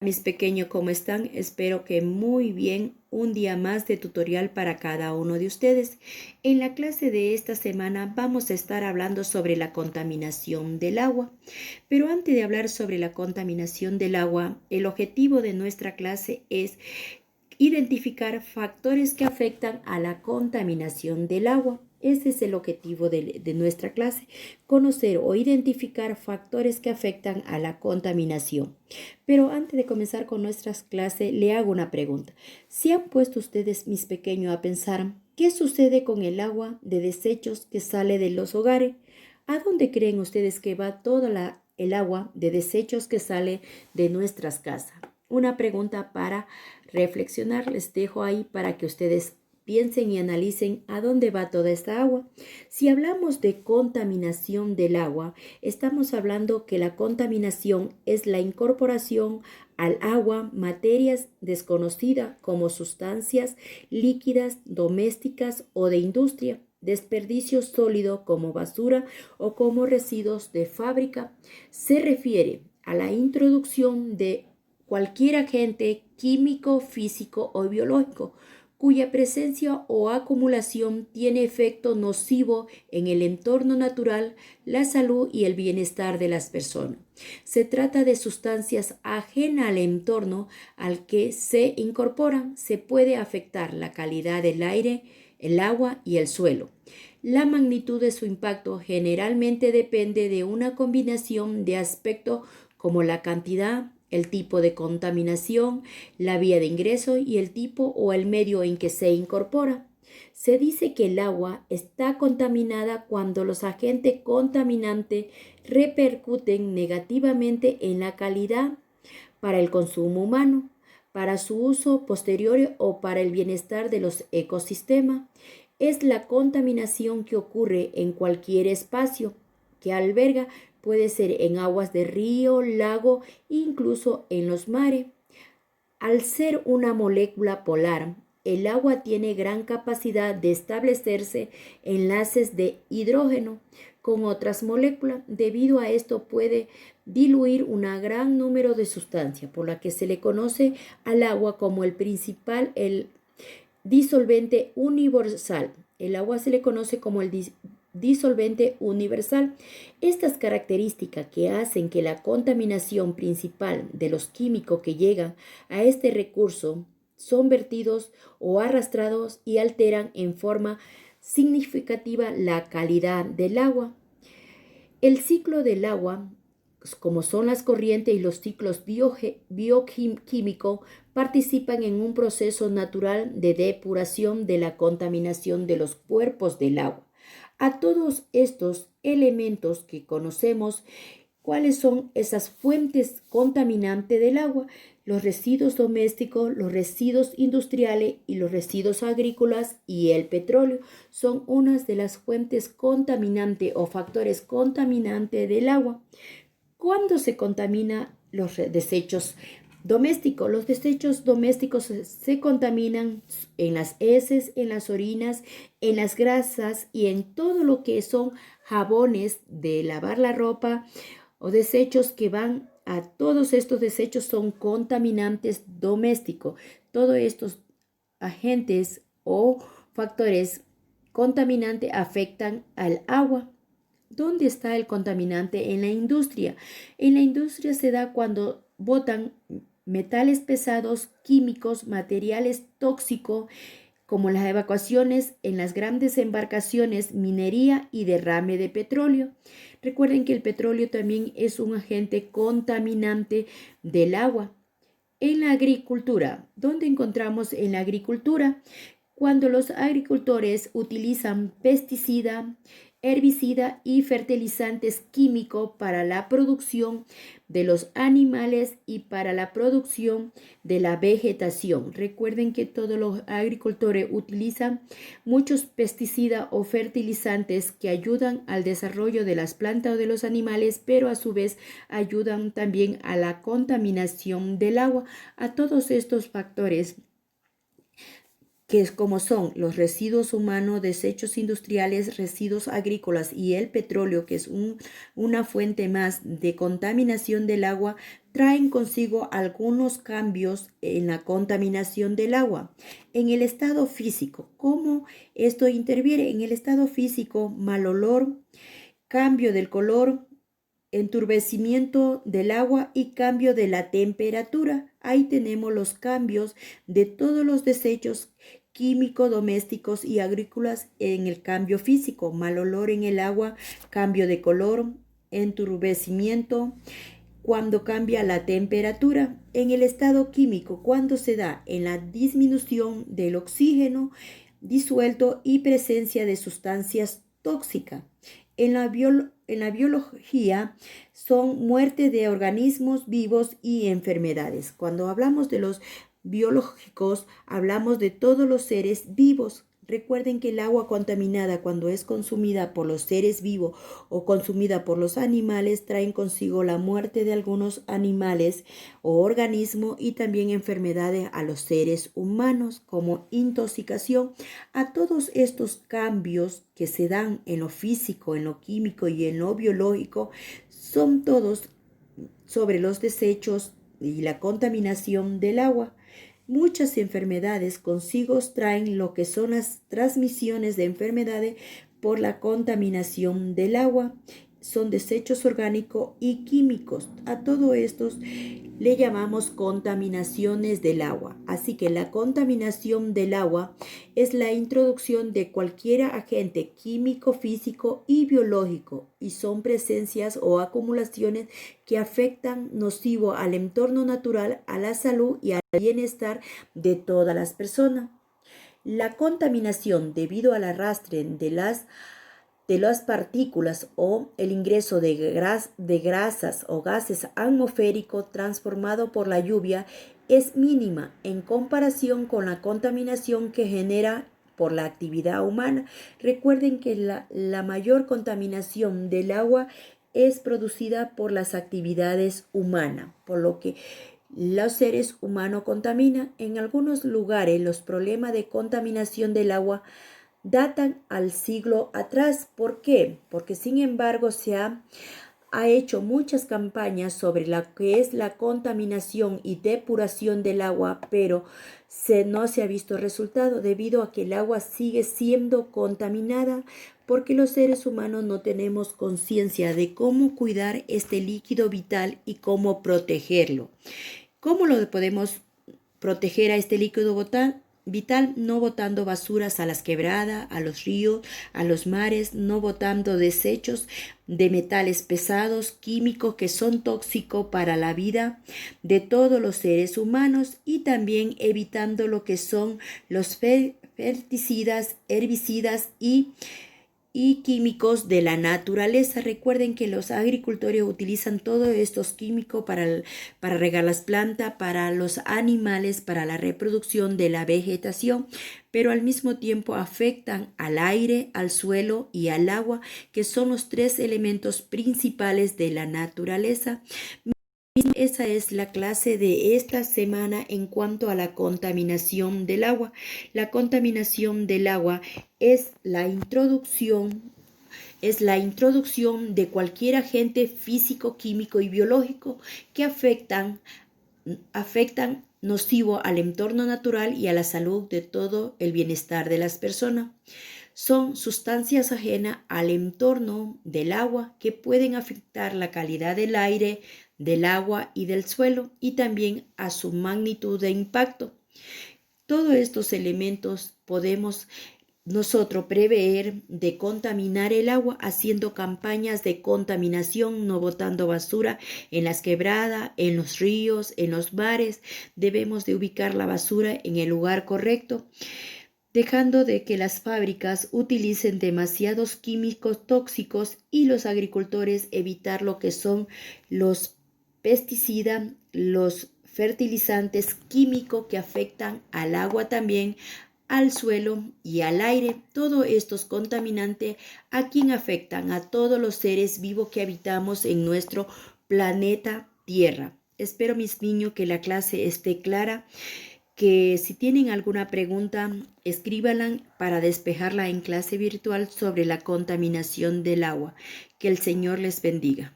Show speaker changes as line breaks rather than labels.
Mis pequeños, ¿cómo están? Espero que muy bien. Un día más de tutorial para cada uno de ustedes. En la clase de esta semana vamos a estar hablando sobre la contaminación del agua. Pero antes de hablar sobre la contaminación del agua, el objetivo de nuestra clase es identificar factores que afectan a la contaminación del agua. Ese es el objetivo de nuestra clase, conocer o identificar factores que afectan a la contaminación. Pero antes de comenzar con nuestras clases, le hago una pregunta. ¿Se han puesto ustedes, mis pequeños, a pensar qué sucede con el agua de desechos que sale de los hogares? ¿A dónde creen ustedes que va toda el agua de desechos que sale de nuestras casas? Una pregunta para reflexionar. Les dejo ahí para que ustedes piensen y analicen a dónde va toda esta agua. Si hablamos de contaminación del agua, estamos hablando que la contaminación es la incorporación al agua materias desconocidas como sustancias líquidas, domésticas o de industria, desperdicio sólido como basura o como residuos de fábrica. Se refiere a la introducción de cualquier agente químico, físico o biológico cuya presencia o acumulación tiene efecto nocivo en el entorno natural, la salud y el bienestar de las personas. Se trata de sustancias ajenas al entorno al que se incorporan. Se puede afectar la calidad del aire, el agua y el suelo. La magnitud de su impacto generalmente depende de una combinación de aspectos como la cantidad, el tipo de contaminación, la vía de ingreso y el tipo o el medio en que se incorpora. Se dice que el agua está contaminada cuando los agentes contaminantes repercuten negativamente en la calidad para el consumo humano, para su uso posterior o para el bienestar de los ecosistemas. Es la contaminación que ocurre en cualquier espacio que alberga. Puede ser en aguas de río, lago, incluso en los mares. Al ser una molécula polar, el agua tiene gran capacidad de establecerse enlaces de hidrógeno con otras moléculas. Debido a esto puede diluir un gran número de sustancias, por la que se le conoce al agua como el principal, el disolvente universal. El agua se le conoce como el disolvente universal. Estas características que hacen que la contaminación principal de los químicos que llegan a este recurso son vertidos o arrastrados y alteran en forma significativa la calidad del agua. El ciclo del agua, como son las corrientes y los ciclos bioquímicos, participan en un proceso natural de depuración de la contaminación de los cuerpos del agua. A todos estos elementos que conocemos, ¿cuáles son esas fuentes contaminantes del agua? Los residuos domésticos, los residuos industriales y los residuos agrícolas y el petróleo son unas de las fuentes contaminantes o factores contaminantes del agua. ¿Cuándo se contamina los desechos domésticos? Los desechos domésticos se contaminan en las heces, en las orinas, en las grasas y en todo lo que son jabones de lavar la ropa o desechos que van a todos estos desechos son contaminantes domésticos. Todos estos agentes o factores contaminantes afectan al agua. ¿Dónde está el contaminante? En la industria. En la industria se da cuando botan metales pesados, químicos, materiales tóxicos, como las evacuaciones en las grandes embarcaciones, minería y derrame de petróleo. Recuerden que el petróleo también es un agente contaminante del agua. En la agricultura, ¿dónde encontramos en la agricultura? Cuando los agricultores utilizan pesticidas, herbicidas y fertilizantes químicos para la producción de los animales y para la producción de la vegetación. Recuerden que todos los agricultores utilizan muchos pesticidas o fertilizantes que ayudan al desarrollo de las plantas o de los animales, pero a su vez ayudan también a la contaminación del agua. A todos estos factores que es como son los residuos humanos, desechos industriales, residuos agrícolas y el petróleo, que es una fuente más de contaminación del agua, traen consigo algunos cambios en la contaminación del agua. En el estado físico, ¿cómo esto interviene? En el estado físico, mal olor, cambio del color, enturbecimiento del agua y cambio de la temperatura. Ahí tenemos los cambios de todos los desechos químicos, domésticos y agrícolas en el cambio físico. Mal olor en el agua, cambio de color, enturbecimiento, cuando cambia la temperatura. En el estado químico, cuando se da en la disminución del oxígeno disuelto y presencia de sustancias tóxicas. En la biología son muerte de organismos vivos y enfermedades. Cuando hablamos de los biológicos, hablamos de todos los seres vivos. Recuerden que el agua contaminada, cuando es consumida por los seres vivos o consumida por los animales, traen consigo la muerte de algunos animales o organismos y también enfermedades a los seres humanos, como intoxicación. A todos estos cambios que se dan en lo físico, en lo químico y en lo biológico, son todos sobre los desechos y la contaminación del agua. Muchas enfermedades consigo traen lo que son las transmisiones de enfermedades por la contaminación del agua. Son desechos orgánicos y químicos. A todo esto le llamamos contaminaciones del agua. Así que la contaminación del agua es la introducción de cualquier agente químico, físico y biológico, y son presencias o acumulaciones que afectan nocivo al entorno natural, a la salud y al bienestar de todas las personas. La contaminación debido al arrastre de las partículas o el ingreso de grasas o gases atmosféricos transformado por la lluvia es mínima en comparación con la contaminación que genera por la actividad humana. Recuerden que la mayor contaminación del agua es producida por las actividades humanas, por lo que los seres humanos contaminan. En algunos lugares los problemas de contaminación del agua datan al siglo atrás. ¿Por qué? Porque sin embargo ha hecho muchas campañas sobre lo que es la contaminación y depuración del agua, pero no se ha visto resultado debido a que el agua sigue siendo contaminada porque los seres humanos no tenemos conciencia de cómo cuidar este líquido vital y cómo protegerlo. ¿Cómo lo podemos proteger a este líquido vital? No botando basuras a las quebradas, a los ríos, a los mares, no botando desechos de metales pesados, químicos que son tóxicos para la vida de todos los seres humanos, y también evitando lo que son los pesticidas, herbicidas y químicos de la naturaleza. Recuerden que los agricultores utilizan todos estos químicos para regar las plantas, para los animales, para la reproducción de la vegetación, pero al mismo tiempo afectan al aire, al suelo y al agua, que son los tres elementos principales de la naturaleza. Esa es la clase de esta semana en cuanto a la contaminación del agua. La contaminación del agua es la introducción de cualquier agente físico, químico y biológico que afectan nocivo al entorno natural y a la salud de todo el bienestar de las personas. Son sustancias ajenas al entorno del agua que pueden afectar la calidad del aire, del agua y del suelo, y también a su magnitud de impacto. Todos estos elementos podemos nosotros prever de contaminar el agua haciendo campañas de contaminación, no botando basura en las quebradas, en los ríos, en los mares. Debemos de ubicar la basura en el lugar correcto, dejando de que las fábricas utilicen demasiados químicos tóxicos, y los agricultores evitar lo que son los pesticidas, los fertilizantes químicos que afectan al agua también, al suelo y al aire. Todos estos contaminantes, ¿a quién afectan? A todos los seres vivos que habitamos en nuestro planeta Tierra. Espero, mis niños, que la clase esté clara. que si tienen alguna pregunta, escríbanla para despejarla en clase virtual sobre la contaminación del agua. Que el Señor les bendiga.